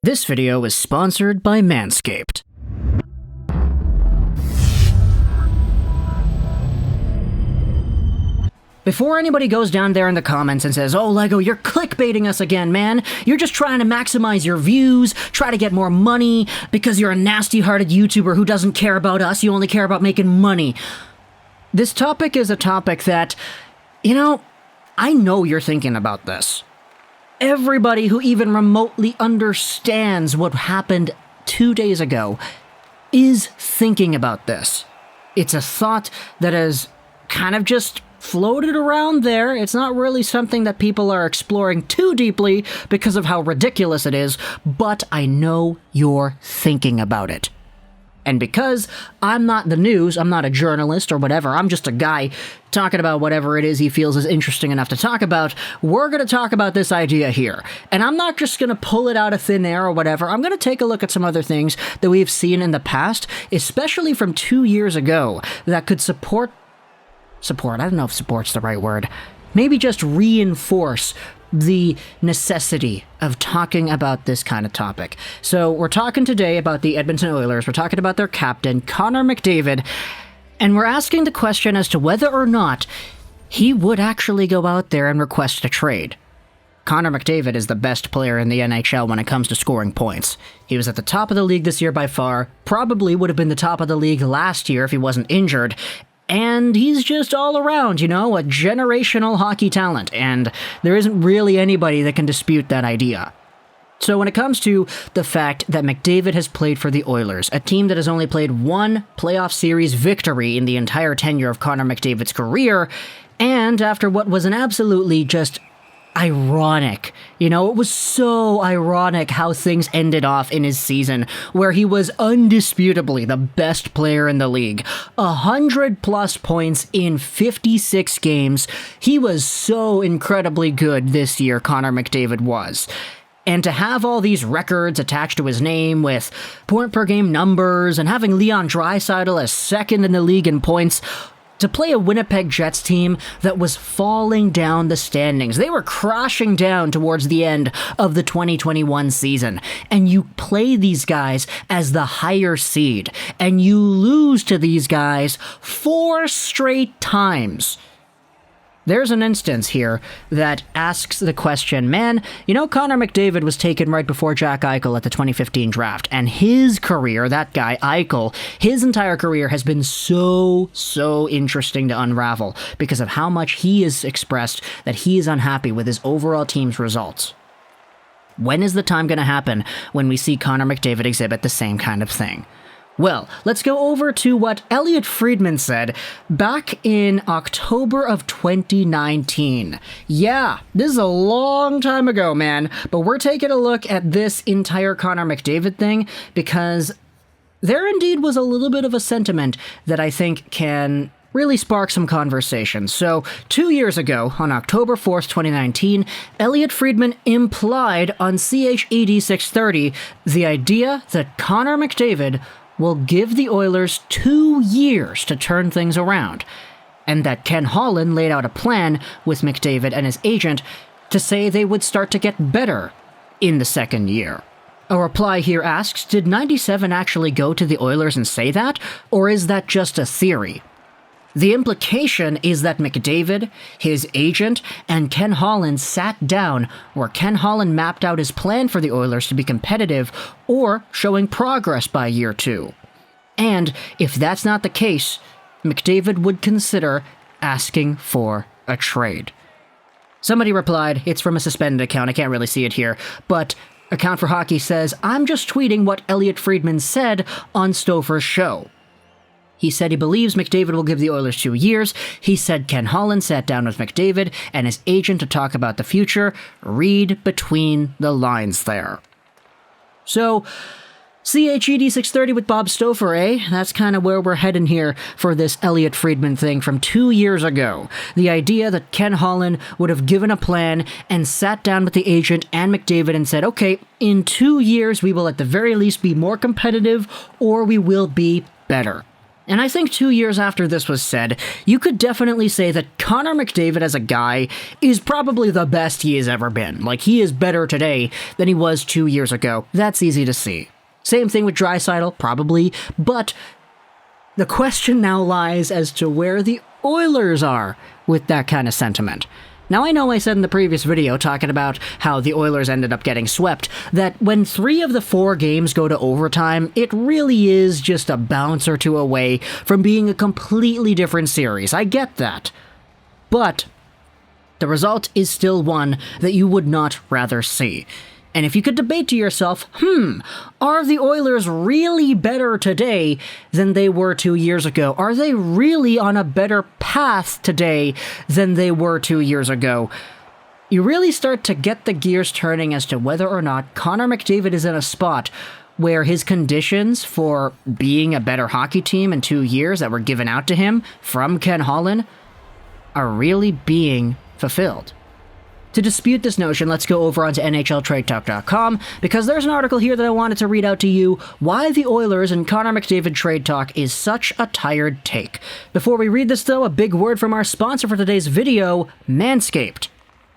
This video is sponsored by Manscaped. Before anybody goes down there in the comments and says, "Oh, Lego, you're clickbaiting us again, man. You're just trying to maximize your views, try to get more money, because you're a nasty-hearted YouTuber who doesn't care about us, you only care about making money." This topic is a topic that, I know you're thinking about this. Everybody who even remotely understands what happened 2 days ago is thinking about this. It's a thought that has kind of just floated around there. It's not really something that people are exploring too deeply because of how ridiculous it is, but I know you're thinking about it. And because I'm not the news, I'm not a journalist or whatever, I'm just a guy talking about whatever it is he feels is interesting enough to talk about, we're going to talk about this idea here. And I'm not just going to pull it out of thin air or whatever, I'm going to take a look at some other things that we've seen in the past, especially from 2 years ago, that could support, I don't know if support's the right word, maybe just reinforce the necessity of talking about this kind of topic. So we're talking today about the Edmonton Oilers, we're talking about their captain, Connor McDavid, and we're asking the question as to whether or not he would actually go out there and request a trade. Connor McDavid is the best player in the NHL when it comes to scoring points. He was at the top of the league this year by far, probably would have been the top of the league last year if he wasn't injured, and he's just all around, a generational hockey talent, and there isn't really anybody that can dispute that idea. So when it comes to the fact that McDavid has played for the Oilers, a team that has only played one playoff series victory in the entire tenure of Connor McDavid's career, and after what was an absolutely just ironic, it was so ironic how things ended off in his season, where he was undisputably the best player in the league. 100+ points in 56 games. He was so incredibly good this year, Connor McDavid was. And to have all these records attached to his name with point-per-game numbers and having Leon Draisaitl as second in the league in points, to play a Winnipeg Jets team that was falling down the standings. They were crashing down towards the end of the 2021 season. And you play these guys as the higher seed. And you lose to these guys 4 straight times. There's an instance here that asks the question, man, Connor McDavid was taken right before Jack Eichel at the 2015 draft, and his career, that guy, Eichel, his entire career has been so interesting to unravel because of how much he has expressed that he is unhappy with his overall team's results. When is the time going to happen when we see Connor McDavid exhibit the same kind of thing? Well, let's go over to what Elliott Friedman said back in October of 2019. Yeah, this is a long time ago, man, but we're taking a look at this entire Connor McDavid thing because there indeed was a little bit of a sentiment that I think can really spark some conversation. So, 2 years ago, on October 4th, 2019, Elliott Friedman implied on CHED 630 the idea that Connor McDavid will give the Oilers 2 years to turn things around, and that Ken Holland laid out a plan with McDavid and his agent to say they would start to get better in the second year. A reply here asks, did 97 actually go to the Oilers and say that, or is that just a theory? The implication is that McDavid, his agent, and Ken Holland sat down where Ken Holland mapped out his plan for the Oilers to be competitive or showing progress by year 2. And if that's not the case, McDavid would consider asking for a trade. Somebody replied, it's from a suspended account, I can't really see it here, but Account for Hockey says, I'm just tweeting what Elliott Friedman said on Stouffer's show. He said he believes McDavid will give the Oilers 2 years. He said Ken Holland sat down with McDavid and his agent to talk about the future. Read between the lines there. So, CHED 630 with Bob Stauffer, eh? That's kind of where we're heading here for this Elliott Friedman thing from 2 years ago. The idea that Ken Holland would have given a plan and sat down with the agent and McDavid and said, okay, in 2 years we will at the very least be more competitive or we will be better. And I think 2 years after this was said, you could definitely say that Connor McDavid as a guy is probably the best he has ever been. Like, he is better today than he was 2 years ago. That's easy to see. Same thing with Draisaitl, probably, but the question now lies as to where the Oilers are with that kind of sentiment. Now, I know I said in the previous video, talking about how the Oilers ended up getting swept, that when 3 of the 4 games go to overtime, it really is just a bounce or 2 away from being a completely different series. I get that. But the result is still one that you would not rather see. And if you could debate to yourself, are the Oilers really better today than they were 2 years ago? Are they really on a better path today than they were 2 years ago? You really start to get the gears turning as to whether or not Connor McDavid is in a spot where his conditions for being a better hockey team in 2 years that were given out to him from Ken Holland are really being fulfilled. To dispute this notion, let's go over onto NHLTradeTalk.com, because there's an article here that I wanted to read out to you, why the Oilers and Connor McDavid trade talk is such a tired take. Before we read this though, a big word from our sponsor for today's video, Manscaped.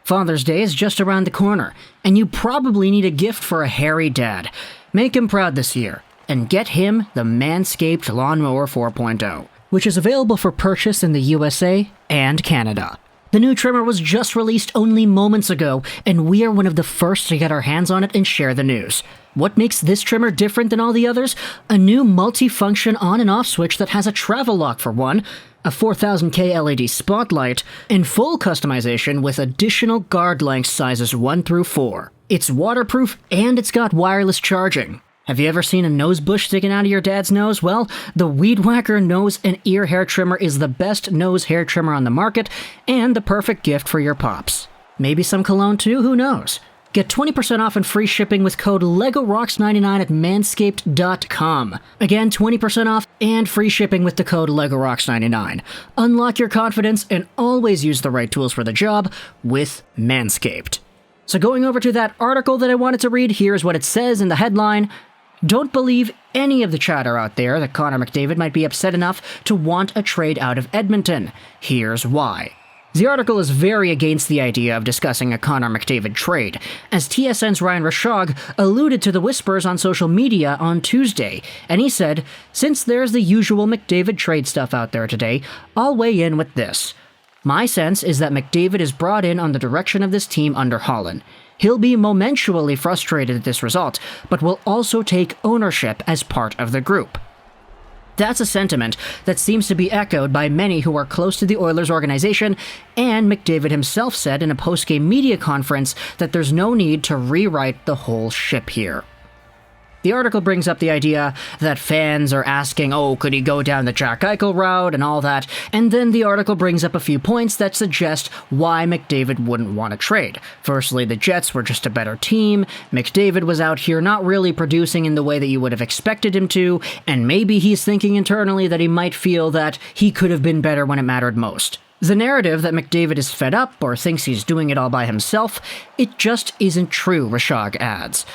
Father's Day is just around the corner, and you probably need a gift for a hairy dad. Make him proud this year, and get him the Manscaped Lawnmower 4.0, which is available for purchase in the USA and Canada. The new trimmer was just released only moments ago, and we are one of the first to get our hands on it and share the news. What makes this trimmer different than all the others? A new multi-function on and off switch that has a travel lock for one, a 4000K LED spotlight, and full customization with additional guard length sizes 1 through 4. It's waterproof and it's got wireless charging. Have you ever seen a nose bush sticking out of your dad's nose? Well, the Weed Whacker Nose and Ear Hair Trimmer is the best nose hair trimmer on the market and the perfect gift for your pops. Maybe some cologne too, who knows? Get 20% off and free shipping with code LEGOROCKS99 at manscaped.com. Again, 20% off and free shipping with the code LEGOROCKS99. Unlock your confidence and always use the right tools for the job with Manscaped. So going over to that article that I wanted to read, here's what it says in the headline. Don't believe any of the chatter out there that Connor McDavid might be upset enough to want a trade out of Edmonton. Here's why. The article is very against the idea of discussing a Connor McDavid trade, as TSN's Ryan Rishaug alluded to the whispers on social media on Tuesday, and he said, "Since there's the usual McDavid trade stuff out there today, I'll weigh in with this. My sense is that McDavid is brought in on the direction of this team under Holland. He'll be momentarily frustrated at this result, but will also take ownership as part of the group." That's a sentiment that seems to be echoed by many who are close to the Oilers organization, and McDavid himself said in a post-game media conference that there's no need to rewrite the whole ship here. The article brings up the idea that fans are asking, could he go down the Jack Eichel route and all that, and then the article brings up a few points that suggest why McDavid wouldn't want to trade. Firstly, the Jets were just a better team, McDavid was out here not really producing in the way that you would have expected him to, and maybe he's thinking internally that he might feel that he could have been better when it mattered most. The narrative that McDavid is fed up or thinks he's doing it all by himself, it just isn't true, Rishaug adds.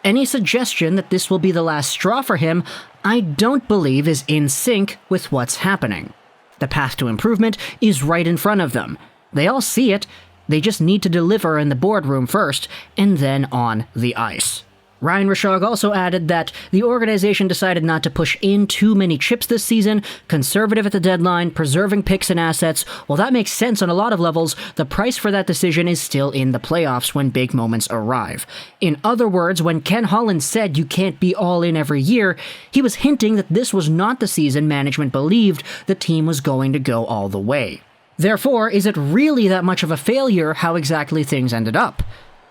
Any suggestion that this will be the last straw for him, I don't believe is in sync with what's happening. The path to improvement is right in front of them. They all see it, they just need to deliver in the boardroom first, and then on the ice. Ryan Rishaug also added that the organization decided not to push in too many chips this season, conservative at the deadline, preserving picks and assets. While that makes sense on a lot of levels, the price for that decision is still in the playoffs when big moments arrive. In other words, when Ken Holland said you can't be all in every year, he was hinting that this was not the season management believed the team was going to go all the way. Therefore, is it really that much of a failure how exactly things ended up?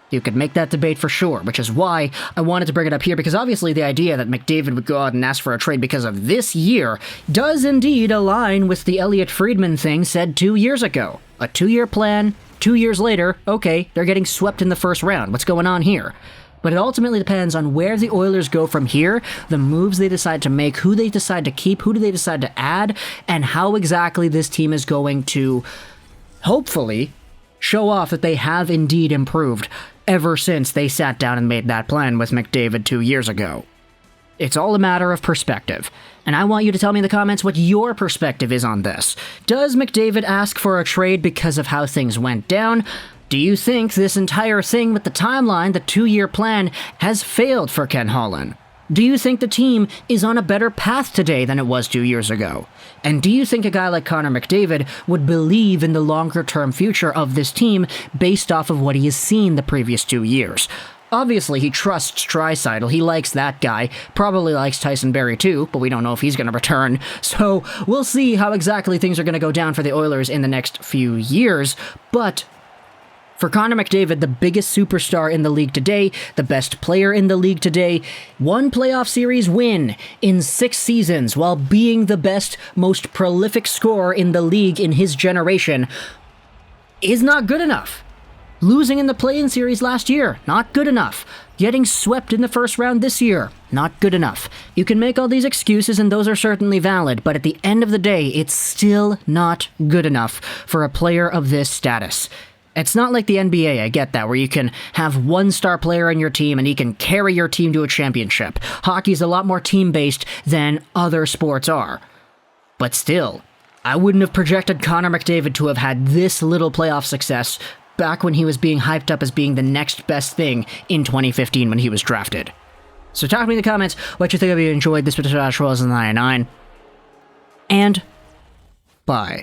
You could make that debate for sure, which is why I wanted to bring it up here, because obviously the idea that McDavid would go out and ask for a trade because of this year does indeed align with the Elliott Friedman thing said 2 years ago. A 2-year plan, 2 years later, okay, they're getting swept in the first round. What's going on here? But it ultimately depends on where the Oilers go from here, the moves they decide to make, who they decide to keep, who do they decide to add, and how exactly this team is going to, hopefully, show off that they have indeed improved ever since they sat down and made that plan with McDavid 2 years ago. It's all a matter of perspective. And I want you to tell me in the comments what your perspective is on this. Does McDavid ask for a trade because of how things went down? Do you think this entire thing with the timeline, the 2-year plan, has failed for Ken Holland? Do you think the team is on a better path today than it was 2 years ago? And do you think a guy like Connor McDavid would believe in the longer-term future of this team based off of what he has seen the previous 2 years? Obviously, he trusts Draisaitl. He likes that guy. Probably likes Tyson Barrie too, but we don't know if he's going to return. So we'll see how exactly things are going to go down for the Oilers in the next few years. But for Connor McDavid, the biggest superstar in the league today, the best player in the league today, 1 playoff series win in 6 seasons while being the best, most prolific scorer in the league in his generation is not good enough. Losing in the play-in series last year, not good enough. Getting swept in the first round this year, not good enough. You can make all these excuses and those are certainly valid, but at the end of the day, it's still not good enough for a player of this status. It's not like the NBA, I get that, where you can have one star player on your team and he can carry your team to a championship. Hockey's a lot more team-based than other sports are. But still, I wouldn't have projected Connor McDavid to have had this little playoff success back when he was being hyped up as being the next best thing in 2015 when he was drafted. So talk to me in the comments what you think. If you enjoyed this episode of 2099. And bye.